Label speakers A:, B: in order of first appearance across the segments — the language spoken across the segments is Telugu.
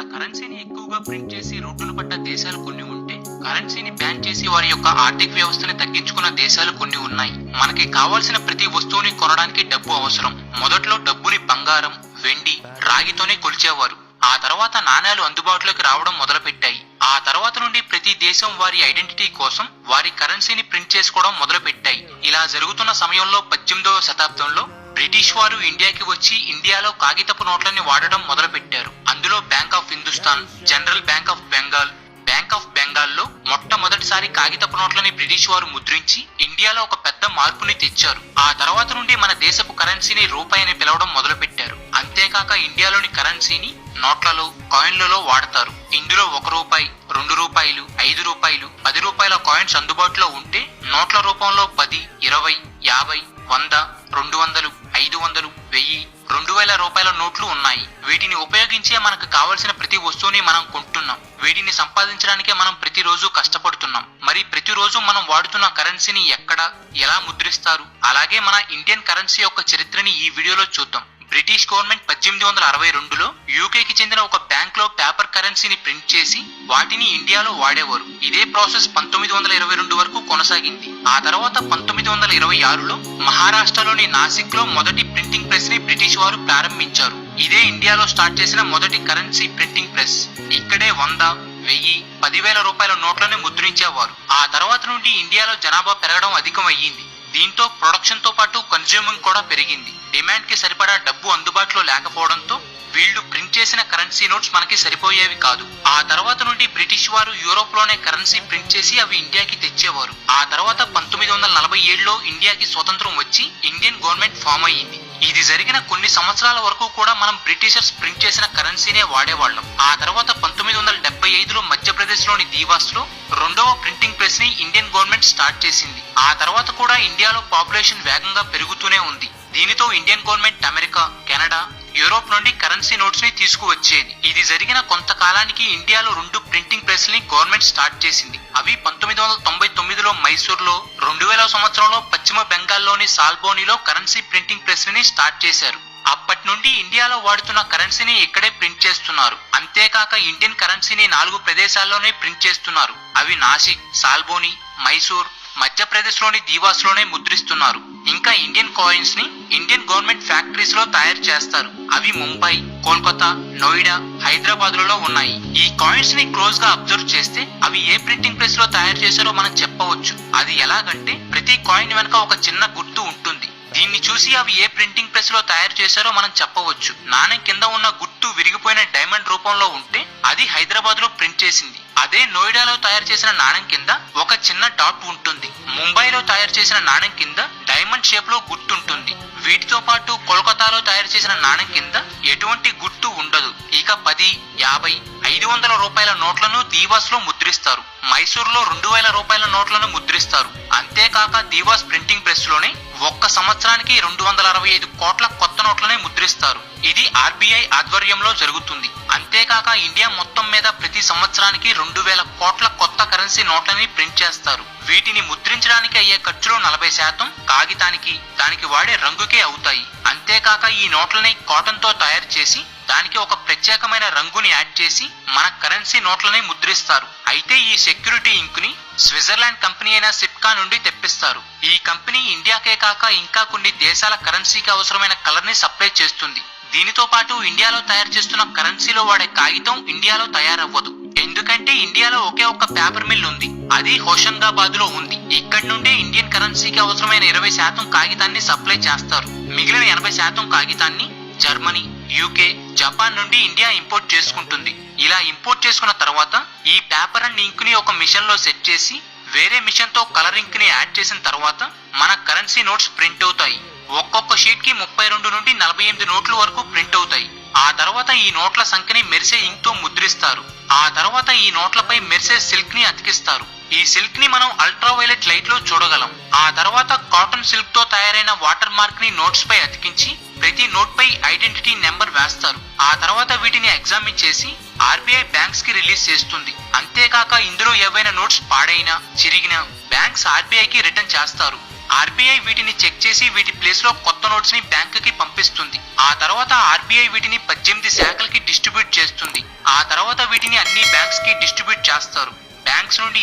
A: ఇలా కరెన్సీని ఎక్కువగా ప్రింట్ చేసి రోడ్డున పడ్డ దేశాలు కొన్ని ఉంటే, కరెన్సీని బ్యాన్ చేసి వారి యొక్క ఆర్థిక వ్యవస్థని తగ్గించుకున్న దేశాలు కొన్ని ఉన్నాయి. మనకి కావాల్సిన ప్రతి వస్తువుని కొనడానికి డబ్బు అవసరం. మొదట్లో డబ్బుని బంగారం, వెండి, రాగితోనే కొలిచేవారు. ఆ తర్వాత నాణేలు అందుబాటులోకి రావడం మొదలుపెట్టాయి. ఆ తర్వాత నుండి ప్రతి దేశం వారి ఐడెంటిటీ కోసం వారి కరెన్సీని ప్రింట్ చేసుకోవడం మొదలుపెట్టాయి. ఇలా జరుగుతున్న సమయంలో 18వ శతాబ్దంలో బ్రిటిష్ వారు ఇండియాకి వచ్చి ఇండియాలో కాగితపు నోట్లని వాడడం మొదలుపెట్టారు. అందులో bank of Hindustan, general bank of బెంగాల్లో మొట్టమొదటిసారి కాగితపు నోట్లని బ్రిటిష్ వారు ముద్రించి ఇండియాలో ఒక పెద్ద మార్పుని తెచ్చారు. ఆ తర్వాత నుండి మన దేశపు కరెన్సీని రూపాయి అని పిలవడం మొదలుపెట్టారు. అంతేకాక ఇండియాలోని కరెన్సీని నోట్లలో, కాయిన్లలో వాడతారు. ఇందులో 1 రూపాయి, 2 రూపాయలు, 5 రూపాయలు, 10 రూపాయల కాయిన్స్ అందుబాటులో ఉంటే, నోట్ల రూపంలో 10, 20, 50, 100, 200, 500, 1000, 2000 రూపాయల నోట్లు ఉన్నాయి. వీటిని ఉపయోగించే మనకు కావలసిన ప్రతి వస్తువుని మనం కొంటున్నాం. వీటిని సంపాదించడానికే మనం ప్రతిరోజు కష్టపడుతున్నాం. మరి ప్రతిరోజు మనం వాడుతున్న కరెన్సీని ఎక్కడ, ఎలా ముద్రిస్తారు? అలాగే మన ఇండియన్ కరెన్సీ యొక్క చరిత్రని ఈ వీడియోలో చూద్దాం. బ్రిటిష్ గవర్నమెంట్ 1862లో యూకేకి చెందిన ఒక బ్యాంక్ లో పేపర్ కరెన్సీని ప్రింట్ చేసి వాటిని ఇండియాలో వాడేవారు. ఇదే ప్రాసెస్ 1922 వరకు కొనసాగింది. ఆ తర్వాత 1926లో మహారాష్ట్రలోని నాసిక్ లో మొదటి ప్రింటింగ్ ప్రెస్ ని బ్రిటిష్ వారు ప్రారంభించారు. ఇదే ఇండియాలో స్టార్ట్ చేసిన మొదటి కరెన్సీ ప్రింటింగ్ ప్రెస్. ఇక్కడే 100, 1000, 10,000 రూపాయల నోట్లను ముద్రించేవారు. ఆ తర్వాత నుండి ఇండియాలో జనాభా పెరగడం అధికమయ్యింది. దీంతో ప్రొడక్షన్ తో పాటు కన్స్యూమింగ్ కూడా పెరిగింది. డిమాండ్ కి సరిపడా డబ్బు అందుబాటులో లేకపోవడంతో వీళ్లు ప్రింట్ చేసిన కరెన్సీ నోట్స్ మనకి సరిపోయేవి కాదు. ఆ తర్వాత నుండి బ్రిటిష్ వారు యూరోప్ లోనే కరెన్సీ ప్రింట్ చేసి అవి ఇండియాకి తెచ్చేవారు. ఆ తర్వాత 1947లో ఇండియాకి స్వతంత్రం వచ్చి ఇండియన్ గవర్నమెంట్ ఫామ్ అయ్యింది. ఇది జరిగిన కొన్ని సంవత్సరాల వరకు కూడా మనం బ్రిటిషర్స్ ప్రింట్ చేసిన కరెన్సీనే వాడేవాళ్ళం. ఆ తర్వాత 1975లో మధ్యప్రదేశ్ లోని దీవాస్ లో 2వ ప్రింటింగ్ ప్రెస్ ని ఇండియన్ గవర్నమెంట్ స్టార్ట్ చేసింది. ఆ తర్వాత కూడా ఇండియాలో పాపులేషన్ వేగంగా పెరుగుతూనే ఉంది. దీనితో Indian government America, Canada, Europe నుండి కరెన్సీ నోట్స్ ని తీసుకువచ్చేది. ఇది జరిగిన కొంతకాలానికి ఇండియాలో 2 ప్రింటింగ్ ప్రెస్ ని గవర్నమెంట్ స్టార్ట్ చేసింది. అవి 1999లో మైసూర్లో, 2000 సంవత్సరంలో పశ్చిమ బెంగాల్లోని సాల్బోనిలో కరెన్సీ ప్రింటింగ్ ప్రెస్ ని స్టార్ట్ చేశారు. అప్పటి నుండి ఇండియాలో వాడుతున్న కరెన్సీని ఇక్కడే ప్రింట్ చేస్తున్నారు. అంతేకాక ఇండియన్ కరెన్సీని 4 ప్రదేశాల్లోనే ప్రింట్ చేస్తున్నారు. అవి నాసిక్, సాల్బోని, మైసూర్, మధ్యప్రదేశ్ లోని దీవాస్ లోనే ముద్రిస్తున్నారు. ఇంకా ఇండియన్ కాయిన్స్ ని ఇండియన్ గవర్నమెంట్ ఫ్యాక్టరీస్ లో తయారు చేస్తారు. అవి ముంబై, కోల్కతా, నోయిడా, హైదరాబాద్ లలో ఉన్నాయి. ఈ కాయిన్స్ ని క్లోజ్ గా అబ్జర్వ్ చేస్తే అవి ఏ ప్రింటింగ్ ప్రెస్ లో తయారు చేశారో మనం చెప్పవచ్చు. అది ఎలాగంటే ప్రతి కాయిన్ వెనక ఒక చిన్న గుర్తు ఉంటుంది. దీన్ని చూసి అవి ఏ ప్రింటింగ్ ప్రెస్ లో తయారు చేశారో మనం చెప్పవచ్చు. నాణెం కింద ఉన్న గుర్తు విరిగిపోయిన డైమండ్ రూపంలో ఉంటే అది హైదరాబాద్ లో ప్రింట్ చేసింది. అదే నోయిడాలో తయారు చేసిన నాణెం కింద ఒక చిన్న డాట్ ఉంటుంది. ముంబైలో తయారు చేసిన నాణెం కింద డైమండ్ షేప్ లో గుర్తుంటుంది. వీటితో పాటు కోల్కతాలో తయారు చేసిన నాణెం కింద ఎటువంటి గుర్తు ఉండదు. ఇక 10, 50, 500 రూపాయల నోట్లను దీవాస్ లో ముద్రిస్తారు. మైసూర్లో 2000 రూపాయల నోట్లను ముద్రిస్తారు. అంతేకాక దీవాస్ ప్రింటింగ్ ప్రెస్ లోనే ఒక్క సంవత్సరానికి 265 కోట్ల కొత్త నోట్లనే ముద్రిస్తారు. ఇది ఆర్బీఐ ఆధ్వర్యంలో జరుగుతుంది. అంతేకాక ఇండియా మొత్తం మీద ప్రతి సంవత్సరానికి 2000 కోట్ల కొత్త కరెన్సీ నోట్లని ప్రింట్ చేస్తారు. వీటిని ముద్రించడానికి అయ్యే ఖర్చులో 40% కాగితానికి, దానికి వాడే రంగుకే అవుతాయి. అంతేకాక ఈ నోట్లని కాటన్ తో తయారు చేసి దానికి ఒక ప్రత్యేకమైన రంగుని యాడ్ చేసి మన కరెన్సీ నోట్లని ముద్రిస్తారు. అయితే ఈ సెక్యూరిటీ ఇంక్ ని స్విట్జర్లాండ్ కంపెనీ అయిన సిప్కా నుండి తెప్పిస్తారు. ఈ కంపెనీ ఇండియాకే కాక ఇంకా కొన్ని దేశాల కరెన్సీకి అవసరమైన కలర్ ని సప్లై చేస్తుంది. దీనితో పాటు ఇండియాలో తయారు చేస్తున్న కరెన్సీలో వాడే కాగితం ఇండియాలో తయారవ్వదు. ఎందుకంటే ఇండియాలో ఒకే ఒక్క పేపర్ మిల్ ఉంది. అది హోషంగాబాద్ లో ఉంది. ఇక్కడి నుండే ఇండియన్ కరెన్సీకి అవసరమైన 20% కాగితాన్ని సప్లై చేస్తారు. మిగిలిన 80% కాగితాన్ని జర్మనీ, యూకే, జపాన్ నుండి ఇండియా ఇంపోర్ట్ చేసుకుంటుంది. ఇలా ఇంపోర్ట్ చేసుకున్న తర్వాత ఈ పేపర్ అండ్ ఇంక్ ని ఒక మిషన్ లో సెట్ చేసి వేరే మిషన్ తో కలర్ ఇంక్ ని యాడ్ చేసిన తర్వాత మన కరెన్సీ నోట్స్ ప్రింట్ అవుతాయి. ఒక్కొక్క షీట్ కి 32 నుండి 48 నోట్ల వరకు ప్రింట్ అవుతాయి. ఆ తర్వాత ఈ నోట్ల సంఖ్యని మెరిసే ఇంక్ తో ముద్రిస్తారు. ఆ తర్వాత ఈ నోట్లపై మెరిసే సిల్క్ ని అతికిస్తారు. ఈ సిల్క్ ని మనం అల్ట్రావైలెట్ లైట్ లో చూడగలం. ఆ తర్వాత కాటన్ సిల్క్ తో తయారైన వాటర్ మార్క్ ని నోట్స్ పై అతికించి ప్రతి నోట్ పై ఐడెంటిటీ నెంబర్ వేస్తారు. ఆ తర్వాత వీటిని ఎగ్జామిన్ చేసి ఆర్బీఐ బ్యాంక్స్ కి రిలీజ్ చేస్తుంది. అంతేకాక ఇందులో ఏవైనా నోట్స్ పాడైనా, చిరిగినా బ్యాంక్స్ ఆర్బీఐకి రిటర్న్ చేస్తారు. ఆర్బీఐ వీటిని చెక్ చేసి వీటి ప్లేస్ లో కొత్త నోట్స్ ని బ్యాంక్ కి పంపిస్తుంది. ఆ తర్వాత ఆర్బీఐ వీటిని 18 శాఖలకి డిస్ట్రిబ్యూట్ చేస్తుంది. ఆ తర్వాత వీటిని అన్ని బ్యాంక్స్ కి డిస్ట్రిబ్యూట్ చేస్తారు. బ్యాంక్స్ నుండి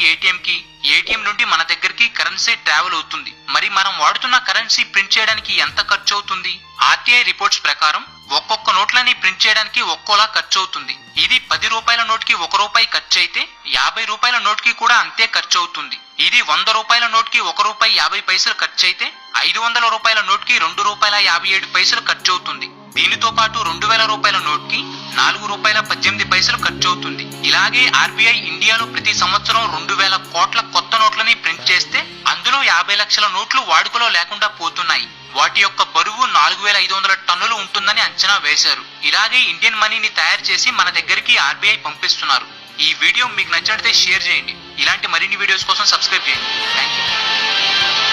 A: ఏటీఎం నుండి మన దగ్గరికి కరెన్సీ ట్రావెల్ అవుతుంది. మరి మనం వాడుతున్న కరెన్సీ ప్రింట్ చేయడానికి ఎంత ఖర్చు అవుతుంది? ఆర్టీఐ రిపోర్ట్స్ ప్రకారం ఒక్కొక్క నోట్లని ప్రింట్ చేయడానికి ఒక్కోలా ఖర్చు అవుతుంది. ఇది 10 రూపాయల నోట్కి 1 రూపాయి ఖర్చు అయితే 50 రూపాయల నోట్కి కూడా అంతే ఖర్చు అవుతుంది. ఇది 100 రూపాయల నోట్కి 1 రూపాయి 50 పైసలు ఖర్చు అయితే 500 రూపాయల నోట్కి 2 రూపాయల 57 పైసలు ఖర్చు అవుతుంది. దీనితో పాటు 2000 రూపాయల నోట్కి 4 రూపాయల 18 పైసలు ఖర్చు అవుతుంది. ఇలాగే ఆర్బీఐ ఇండియాలో ప్రతి సంవత్సరం 2000 కోట్ల కొత్త నోట్లని ప్రింట్ చేస్తే అందులో 50 లక్షల నోట్లు వాడుకలో లేకుండా పోతున్నాయి. వాటి యొక్క బరువు 4500 టన్నులు ఉంటుందని అంచనా వేశారు. ఇలాగే ఇండియన్ మనీని తయారు చేసి మన దగ్గరికి ఆర్బీఐ పంపిస్తున్నారు. ఈ వీడియో మీకు నచ్చినట్లయితే షేర్ చేయండి. ఇలాంటి మరిన్ని వీడియోస్ కోసం సబ్స్క్రైబ్ చేయండి. Thank you.